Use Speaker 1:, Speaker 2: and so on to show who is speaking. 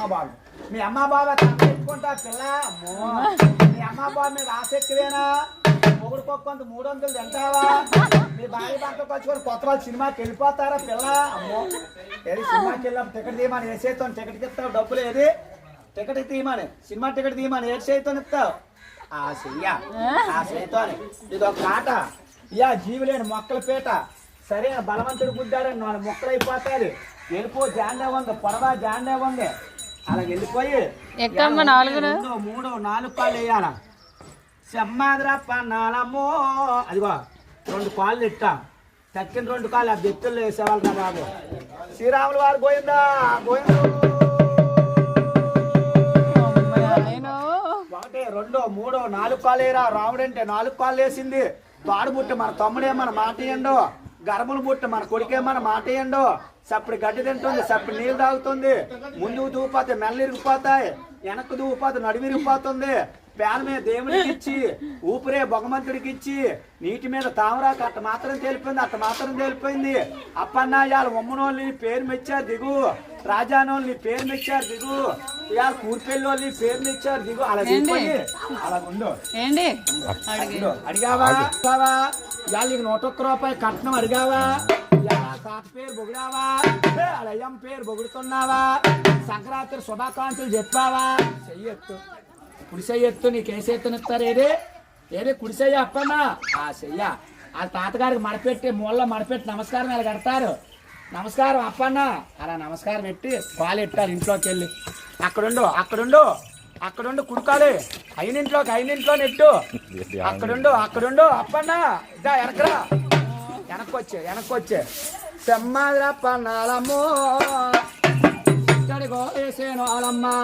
Speaker 1: అమ్మ బాబు మీ అమ్మ బాబా తప్పుకుంటా పిల్ల అమ్మో మీ అమ్మ బాబు మీద ఆశ ఎక్కువేనా మొగుడు కొంత 300 తింటావా మీ భార్య భర్త వచ్చుకొని కొత్త వాళ్ళు సినిమాకి వెళ్ళిపోతారా పిల్ల అమ్మో ఏది సినిమాకి వెళ్ళాం టికెట్ తీయమని ఏ చేతో టికెట్కి ఇస్తావు డబ్బులు ఏది టికెట్ తీయమని సినిమా టికెట్ తీయమని ఏ చేతో ఇస్తావు ఆ చేతో ఇది ఒక ఆట ఇయా జీవులేని మొక్కల పీట సరైన బలవంతుడు గుద్దారని 4 మొక్కలు అయిపోతాది వెళ్ళిపో జాండే ఉంది పొడవా జాండే ఉంది అలా వెళ్ళిపోయి 2 3 4 కాళ్ళు వేయాల సెమ్మాదిరా పన్నాలమ్మో అదిగో 2 కాళ్ళు ఇట్టా తక్కిన 2 కాళ్ళు ఆ బెత్తుల్లో వేసేవాళ్ళు కదా బాబు శ్రీరాములు వారు గోయిందా గోయిందు 1 2 3 4 కాళ్ళు వేయరా రాముడు అంటే 4 కాళ్ళు వేసింది తాడు పుట్టి మన తమ్ముడే మన మాట ఇయ్యండు గర్భులు పుట్టి మన కొడుకే మన మాట ఇయ్యండు సప్పుడు గడ్డి తింటుంది సప్పుడు నీళ్ళు తాగుతుంది ముందుకు దూపోతే మెల్ల ఇరిగిపోతాయి వెనక్కు దూపోతే నడుము ఇరిగిపోతుంది పేద మీద దేవుడికి ఇచ్చి ఊపిరే భగవంతుడికి ఇచ్చి నీటి మీద తామరాకు అట్ట మాత్రం తేలిపోయింది అప్పన్నాయాలు ఉమ్మనోళ్ళని పేరు మెచ్చారు దిగు రాజానోళ్ళని పేరు మెచ్చారు దిగు ఇవాళ కూర్పెళ్ళోళ్ళని పేరు మెచ్చారు దిగు అలా దిగిపోయి అలా ఉండు అడిగావా ఇవాళ నీకు 101 రూపాయలు కట్నం అడిగావా తాత పేరు పొగిడావా అయ్యం పేరు పొగుడుతున్నావా సంక్రాంతి శుభాకాంక్షలు చెప్పావా చెయ్యొత్తు కుడిసెయ్యొత్తు నీకు ఏసెత్తునిస్తారు ఏదే కుడిసెయ్య అప్పన్నా ఆ చెయ్య వాళ్ళ తాతగారికి మడపెట్టి మూలలో మడపెట్టి నమస్కారం అలా కడతారు నమస్కారం అప్పన్నా అలా నమస్కారం పెట్టి పాలు ఎట్టారు ఇంట్లోకి వెళ్ళి అక్కడుండు కుడుకాలి అయినింట్లో నెట్టు అక్కడుండు అప్పన్నా ఇదా వెనక్కొచ్చే సెమ్మాదిరా పన్నాలమ్మో వేసేను వాళ్ళమ్మా